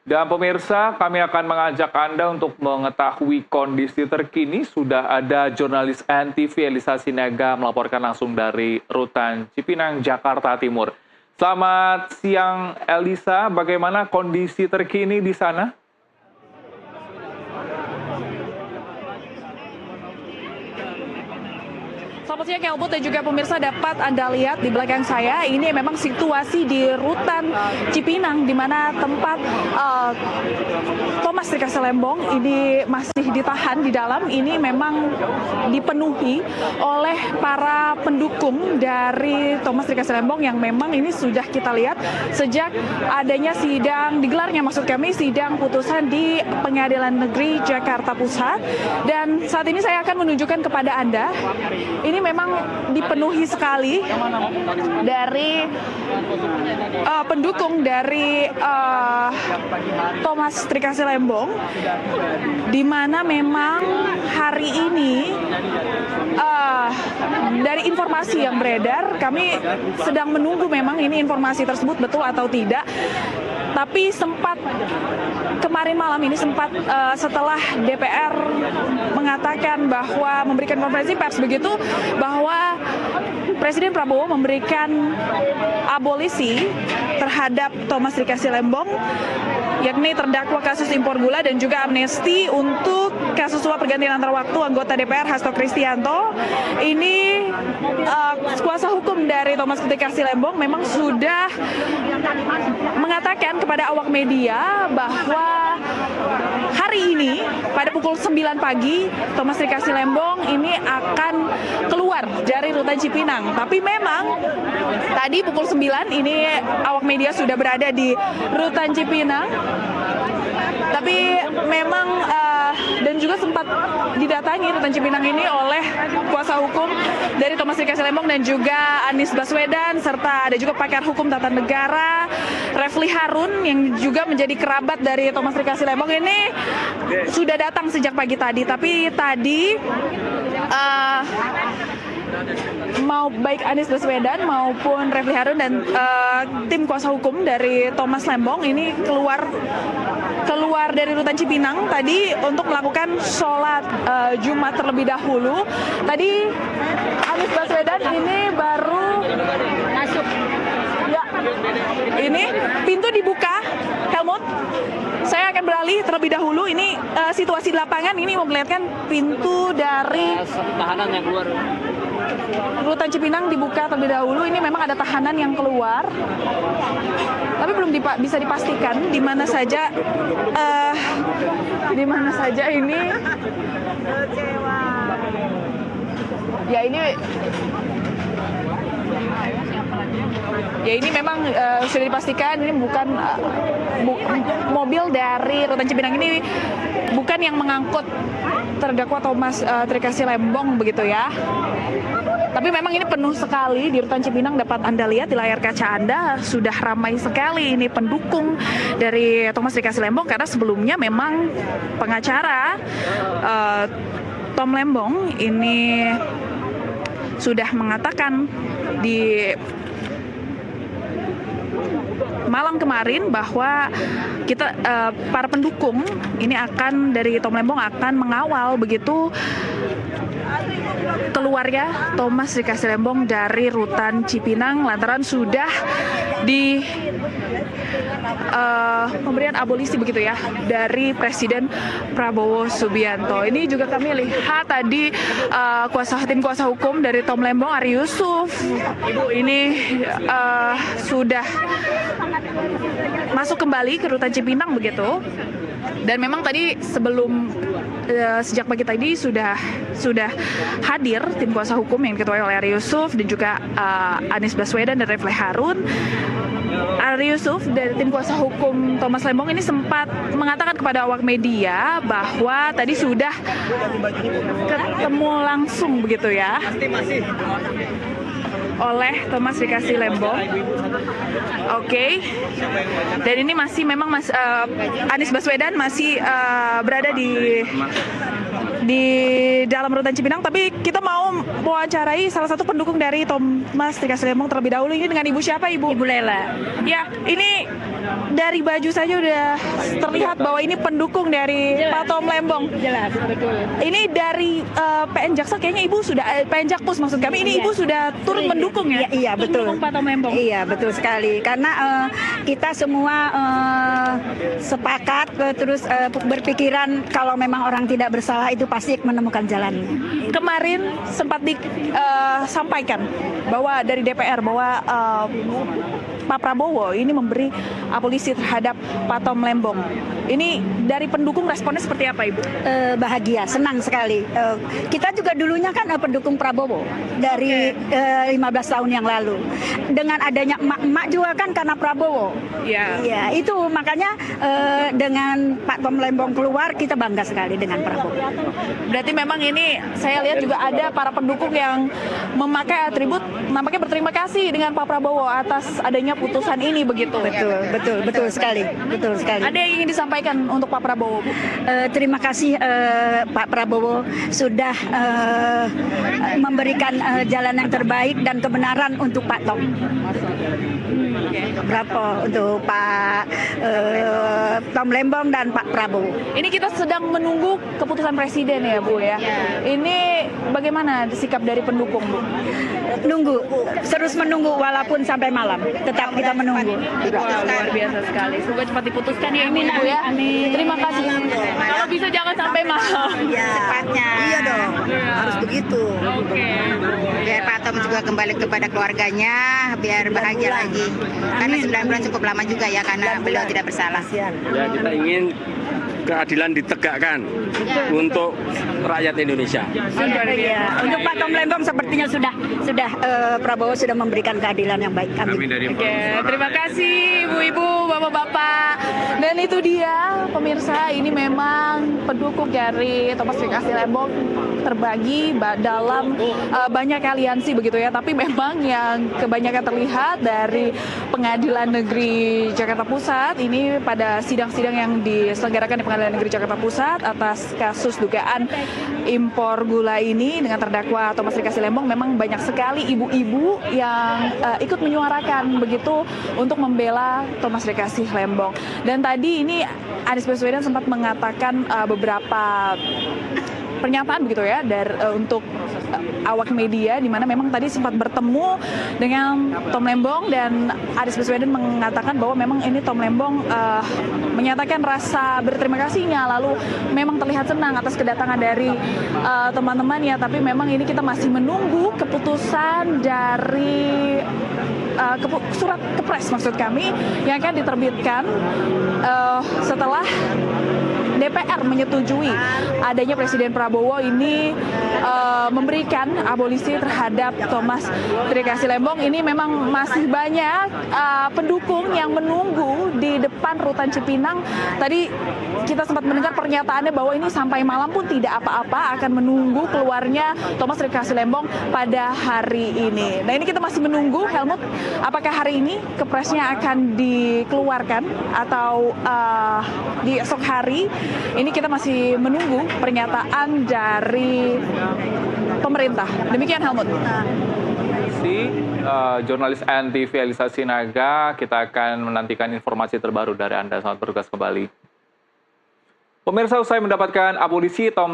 Dan pemirsa, kami akan mengajak Anda untuk mengetahui kondisi terkini. Sudah ada jurnalis NTV Elisa Sinega melaporkan langsung dari Rutan Cipinang, Jakarta Timur. Selamat siang Elisa, bagaimana kondisi terkini di sana? Selamat siang Helmut dan juga pemirsa, dapat Anda lihat di belakang saya ini memang situasi di Rutan Cipinang di mana tempat Thomas Trikasya Lembong ini masih ditahan di dalam. Ini memang dipenuhi oleh para pendukung dari Thomas Trikasya Lembong yang memang ini sudah kita lihat sejak adanya digelarnya sidang putusan di Pengadilan Negeri Jakarta Pusat. Dan saat ini saya akan menunjukkan kepada Anda, ini memang dipenuhi sekali dari pendukung dari Thomas Trikasya Lembong, di mana memang hari ini dari informasi yang beredar, kami sedang menunggu memang ini informasi tersebut betul atau tidak. Tapi sempat kemarin malam ini setelah DPR mengatakan bahwa memberikan konferensi pers begitu, bahwa Presiden Prabowo memberikan abolisi terhadap Thomas Trikasya Lembong, yakni terdakwa kasus impor gula, dan juga amnesti untuk kasus suap pergantian antar waktu anggota DPR Hasto Kristianto. Ini kuasa hukum dari Thomas Trikasya Lembong memang sudah mengatakan kepada awak media bahwa hari ini pada pukul 9 pagi Thomas Trikasya Lembong ini akan keluar dari Rutan Cipinang. Tapi memang tadi pukul 9 ini awak media sudah berada di Rutan Cipinang. Tapi memang dan juga sempat didatangi Rutan Cipinang ini oleh kuasa hukum dari Thomas Trikasya Lembong dan juga Anies Baswedan, serta ada juga pakar hukum tata negara Refli Harun yang juga menjadi kerabat dari Thomas Trikasya Lembong ini sudah datang sejak pagi tadi. Tapi tadi mau baik Anies Baswedan maupun Refli Harun dan tim kuasa hukum dari Thomas Lembong ini keluar dari Rutan Cipinang tadi untuk melakukan sholat Jumat terlebih dahulu. Tadi Anies Baswedan ini baru masuk. Ya, ini pintu dibuka, Helmut. Saya akan beralih terlebih dahulu. Ini situasi di lapangan ini memperlihatkan pintu dari tahanan yang keluar. Rutan Cipinang dibuka terlebih dahulu. Ini memang ada tahanan yang keluar, tapi belum bisa dipastikan di mana saja ini. Ya ini memang sudah dipastikan ini bukan mobil dari Rutan Cipinang ini bukan yang mengangkut terdakwa Thomas Trikasya Lembong begitu ya. Tapi memang ini penuh sekali di Rutan Cipinang, dapat Anda lihat di layar kaca Anda, sudah ramai sekali ini pendukung dari Thomas Trikasya Lembong, karena sebelumnya memang pengacara Tom Lembong ini sudah mengatakan di malam kemarin bahwa para pendukung ini dari Tom Lembong akan mengawal begitu keluarnya Thomas Trikasya Lembong dari Rutan Cipinang lantaran sudah di pemberian abolisi begitu ya dari Presiden Prabowo Subianto. Ini juga kami lihat tadi tim kuasa hukum dari Tom Lembong, Ari Yusuf, ini sudah masuk kembali ke Rutan Cipinang begitu. Dan memang tadi sejak pagi tadi sudah hadir tim kuasa hukum yang diketuai oleh Ari Yusuf dan juga Anies Baswedan dan Refli Harun. Ari Yusuf dari tim kuasa hukum Thomas Lembong ini sempat mengatakan kepada awak media bahwa tadi sudah ketemu langsung begitu ya oleh Thomas Trikasya Lembong. Oke. Dan ini masih Anies Baswedan masih berada di di dalam rutan Cipinang, tapi kita mau mewawancarai salah satu pendukung dari Thomas Trikasih Lembong terlebih dahulu. Ini dengan Ibu siapa, Ibu? Ibu Lela. Ya, ini dari baju saja udah terlihat bahwa ini pendukung dari Pak Tom Lembong. Jelas, betul. Ini dari PN Jaksa, kayaknya Ibu sudah, PN Jakpus maksud kami, ini Iya. Ibu sudah turun mendukung ya? Iya, Turun betul. mendukung Pak Tom Lembong. Iya, betul sekali. Karena kita semua sepakat, terus berpikiran kalau memang orang tidak bersalah itu pasti menemukan jalannya. Kemarin sempat disampaikan bahwa dari DPR bahwa Pak Prabowo ini memberi abolisi terhadap Pak Tom Lembong. Ini dari pendukung responnya seperti apa, Ibu? Bahagia, senang sekali. Kita juga dulunya kan pendukung Prabowo dari 15 tahun yang lalu. Dengan adanya emak-emak juga kan karena Prabowo. Iya. Iya, itu makanya dengan Pak Tom Lembong keluar kita bangga sekali dengan Prabowo. Berarti memang ini saya lihat juga ada para pendukung yang memakai atribut nampaknya berterima kasih dengan Pak Prabowo atas adanya putusan ini begitu. Betul sekali, betul sekali. Ada yang ingin disampaikan untuk Pak Prabowo, Bu? Terima kasih Pak Prabowo sudah memberikan jalan yang terbaik dan kebenaran untuk Pak Tom. Berapa untuk Pak Tom Lembong dan Pak Prabowo. Ini kita sedang menunggu keputusan Presiden ya, Bu ya. Ini bagaimana sikap dari pendukung, Bu? Nunggu, terus menunggu walaupun sampai malam. Tetap kita menunggu. Wah, luar biasa sekali. Semoga cepat diputuskan ya, Ibu ya. Terima kasih. Kalau bisa jangan sampai malam. Cepatnya. Iya dong, harus begitu. Oke. Biar Pak Tom juga kembali kepada keluarganya, biar bahagia lagi. Karena 9 bulan cukup lama juga ya, karena beliau tidak bersalah. Ya, kita ingin keadilan ditegakkan untuk rakyat Indonesia. Iya. Untuk Pak Tom Lembong sepertinya sudah Prabowo sudah memberikan keadilan yang baik. Amin. Oke, terima kasih Ibu-ibu, Bapak-bapak. Dan itu dia pemirsa, ini memang pendukung dari Thomas Trikasih Lembong terbagi dalam banyak aliansi begitu ya. Tapi memang yang kebanyakan terlihat dari Pengadilan Negeri Jakarta Pusat ini pada sidang-sidang yang diselenggarakan di Pengadilan Negeri Jakarta Pusat atas kasus dugaan impor gula ini dengan terdakwa Thomas Trikasih Lembong, memang banyak sekali ibu-ibu yang ikut menyuarakan begitu untuk membela Thomas Trikasih Lembong. Dan tadi ini Anies Baswedan sempat mengatakan beberapa pernyataan begitu ya untuk awak media, di mana memang tadi sempat bertemu dengan Tom Lembong dan Anies Baswedan mengatakan bahwa memang ini Tom Lembong menyatakan rasa berterima kasihnya, lalu memang terlihat senang atas kedatangan dari teman-temannya, tapi memang ini kita masih menunggu keputusan dari surat kepres maksud kami yang akan diterbitkan setelah DPR menyetujui adanya Presiden Prabowo ini memberikan abolisi terhadap Thomas Trikasih Lembong. Ini memang masih banyak pendukung yang menunggu di depan rutan Cipinang. Tadi kita sempat mendengar pernyataannya bahwa ini sampai malam pun tidak apa-apa, akan menunggu keluarnya Thomas Trikasih Lembong pada hari ini. Nah, ini kita masih menunggu, Helmut, apakah hari ini kepresnya akan dikeluarkan atau di esok hari. Ini kita masih menunggu pernyataan dari pemerintah. Demikian, Helmut. Jurnalis ANTV Elisa Sinaga, kita akan menantikan informasi terbaru dari Anda. Selamat bertugas kembali. Pemirsa, usai mendapatkan abolisi Tom